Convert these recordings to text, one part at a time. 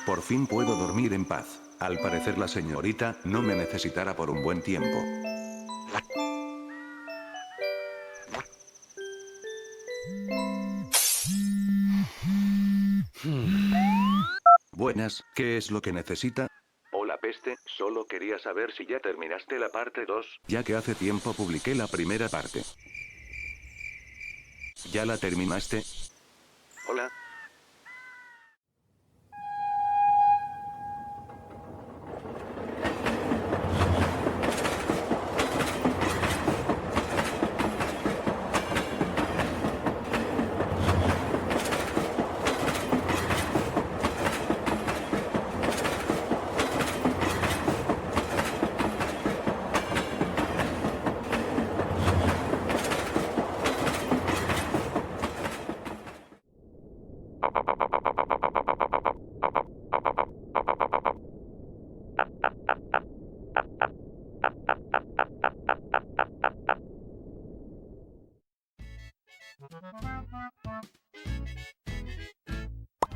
Por fin puedo dormir en paz. Al parecer la señorita no me necesitará por un buen tiempo. Buenas, ¿qué es lo que necesita? Hola Peste, solo quería saber si ya terminaste la parte 2, ya que hace tiempo publiqué la primera parte. ¿Ya la terminaste? Hola.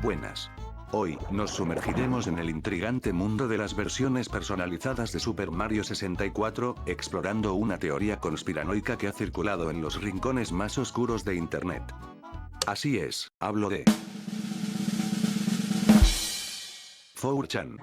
Buenas. Hoy, nos sumergiremos en el intrigante mundo de las versiones personalizadas de Super Mario 64, explorando una teoría conspiranoica que ha circulado en los rincones más oscuros de Internet. Así es, hablo de 4chan.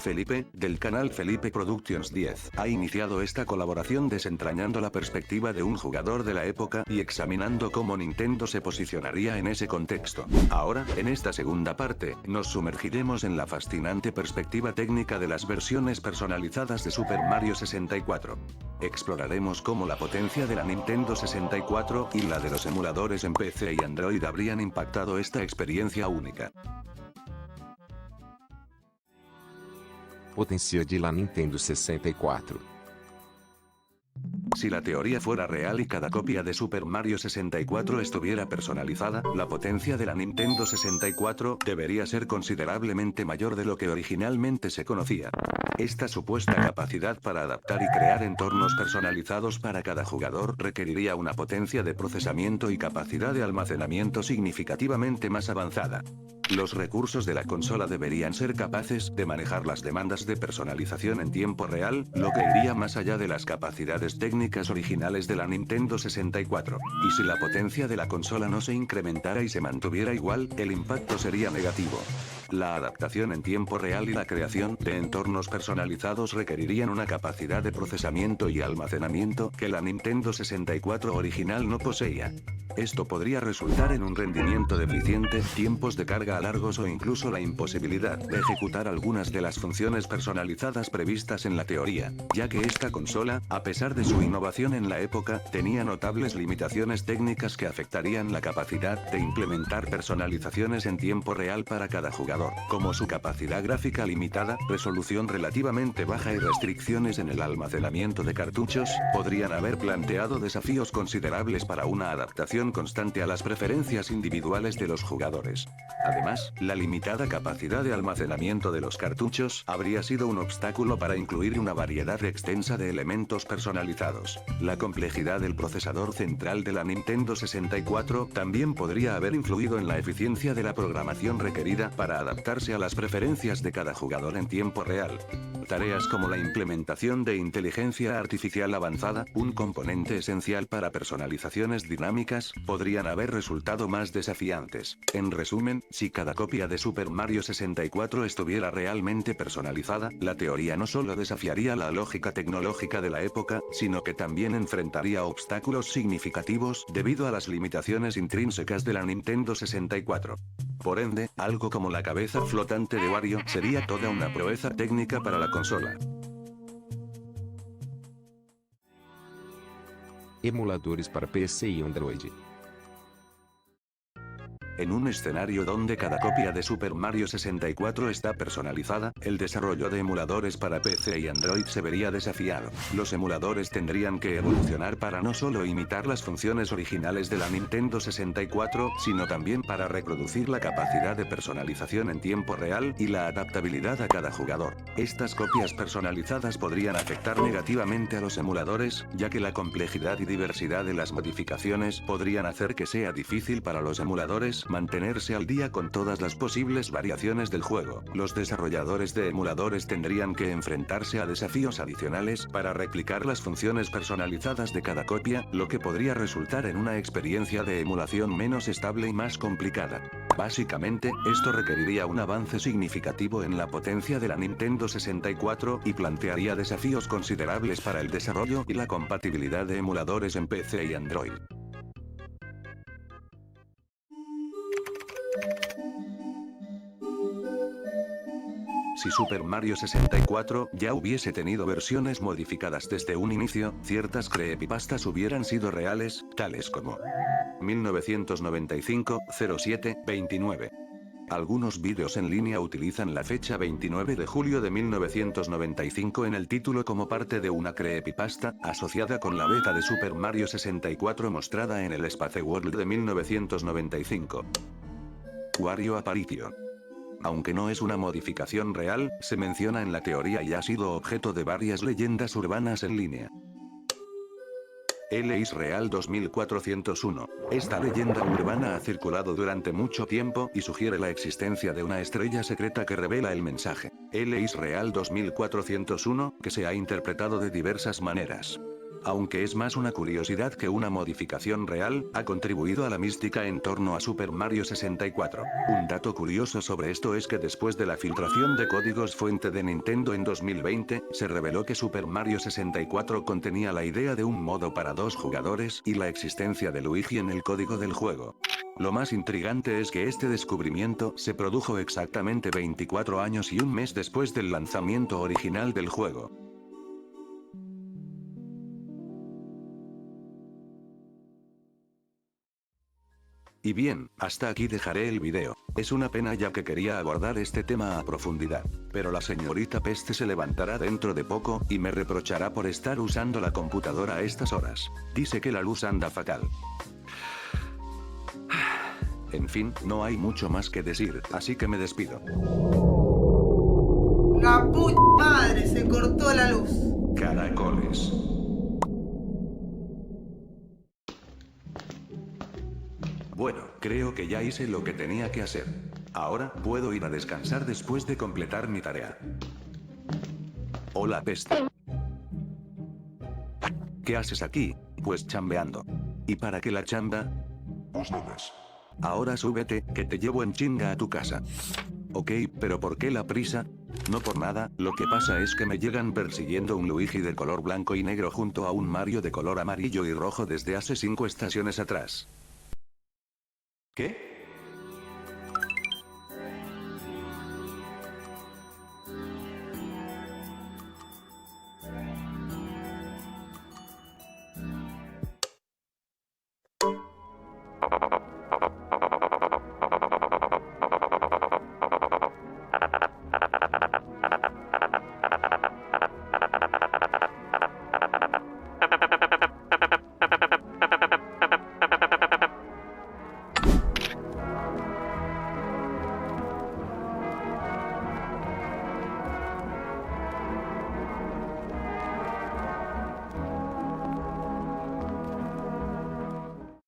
Felipe, del canal Felipe Productions 10, ha iniciado esta colaboración desentrañando la perspectiva de un jugador de la época y examinando cómo Nintendo se posicionaría en ese contexto. Ahora, en esta segunda parte, nos sumergiremos en la fascinante perspectiva técnica de las versiones personalizadas de Super Mario 64. Exploraremos cómo la potencia de la Nintendo 64 y la de los emuladores en PC y Android habrían impactado esta experiencia única. Potencia de la Nintendo 64. Si la teoría fuera real y cada copia de Super Mario 64 estuviera personalizada, la potencia de la Nintendo 64 debería ser considerablemente mayor de lo que originalmente se conocía. Esta supuesta capacidad para adaptar y crear entornos personalizados para cada jugador requeriría una potencia de procesamiento y capacidad de almacenamiento significativamente más avanzada. Los recursos de la consola deberían ser capaces de manejar las demandas de personalización en tiempo real, lo que iría más allá de las capacidades técnicas originales de la Nintendo 64. Y si la potencia de la consola no se incrementara y se mantuviera igual, el impacto sería negativo. La adaptación en tiempo real y la creación de entornos personalizados requerirían una capacidad de procesamiento y almacenamiento que la Nintendo 64 original no poseía. Esto podría resultar en un rendimiento deficiente, tiempos de carga largos o incluso la imposibilidad de ejecutar algunas de las funciones personalizadas previstas en la teoría, ya que esta consola, a pesar de su innovación en la época, tenía notables limitaciones técnicas que afectarían la capacidad de implementar personalizaciones en tiempo real para cada jugador, como su capacidad gráfica limitada, resolución relativamente baja y restricciones en el almacenamiento de cartuchos, podrían haber planteado desafíos considerables para una adaptación constante a las preferencias individuales de los jugadores. Además, la limitada capacidad de almacenamiento de los cartuchos habría sido un obstáculo para incluir una variedad extensa de elementos personalizados. La complejidad del procesador central de la Nintendo 64 también podría haber influido en la eficiencia de la programación requerida para adaptarse a las preferencias de cada jugador en tiempo real. Tareas como la implementación de inteligencia artificial avanzada, un componente esencial para personalizaciones dinámicas, podrían haber resultado más desafiantes. En resumen, si cada copia de Super Mario 64 estuviera realmente personalizada, la teoría no solo desafiaría la lógica tecnológica de la época, sino que también enfrentaría obstáculos significativos debido a las limitaciones intrínsecas de la Nintendo 64. Por ende, algo como la cabeza flotante de Wario sería toda una proeza técnica para la consola. Emuladores para PC y Android. En un escenario donde cada copia de Super Mario 64 está personalizada, el desarrollo de emuladores para PC y Android se vería desafiado. Los emuladores tendrían que evolucionar para no solo imitar las funciones originales de la Nintendo 64, sino también para reproducir la capacidad de personalización en tiempo real y la adaptabilidad a cada jugador. Estas copias personalizadas podrían afectar negativamente a los emuladores, ya que la complejidad y diversidad de las modificaciones podrían hacer que sea difícil para los emuladores mantenerse al día con todas las posibles variaciones del juego. Los desarrolladores de emuladores tendrían que enfrentarse a desafíos adicionales para replicar las funciones personalizadas de cada copia, lo que podría resultar en una experiencia de emulación menos estable y más complicada. Básicamente, esto requeriría un avance significativo en la potencia de la Nintendo 64 y plantearía desafíos considerables para el desarrollo y la compatibilidad de emuladores en PC y Android. Si Super Mario 64 ya hubiese tenido versiones modificadas desde un inicio, ciertas creepypastas hubieran sido reales, tales como 1995-07-29. Algunos vídeos en línea utilizan la fecha 29 de julio de 1995 en el título como parte de una creepypasta, asociada con la beta de Super Mario 64 mostrada en el Space World de 1995. Wario Apparition. Aunque no es una modificación real, se menciona en la teoría y ha sido objeto de varias leyendas urbanas en línea. El Israel 2401. Esta leyenda urbana ha circulado durante mucho tiempo y sugiere la existencia de una estrella secreta que revela el mensaje. El Israel 2401, que se ha interpretado de diversas maneras. Aunque es más una curiosidad que una modificación real, ha contribuido a la mística en torno a Super Mario 64. Un dato curioso sobre esto es que después de la filtración de códigos fuente de Nintendo en 2020, se reveló que Super Mario 64 contenía la idea de un modo para 2 jugadores y la existencia de Luigi en el código del juego. Lo más intrigante es que este descubrimiento se produjo exactamente 24 años y un mes después del lanzamiento original del juego. Y bien, hasta aquí dejaré el video. Es una pena ya que quería abordar este tema a profundidad. Pero la señorita Peste se levantará dentro de poco, y me reprochará por estar usando la computadora a estas horas. Dice que la luz anda fatal. En fin, no hay mucho más que decir, así que me despido. La puta madre, se cortó la luz. Caracoles. Bueno, creo que ya hice lo que tenía que hacer. Ahora, puedo ir a descansar después de completar mi tarea. Hola, Peste. ¿Qué haces aquí? Pues chambeando. ¿Y para qué la chamba? Pues no ves. Ahora súbete, que te llevo en chinga a tu casa. Ok, pero ¿por qué la prisa? No por nada, lo que pasa es que me llegan persiguiendo un Luigi de color blanco y negro junto a un Mario de color amarillo y rojo desde hace 5 estaciones atrás. ¿Qué?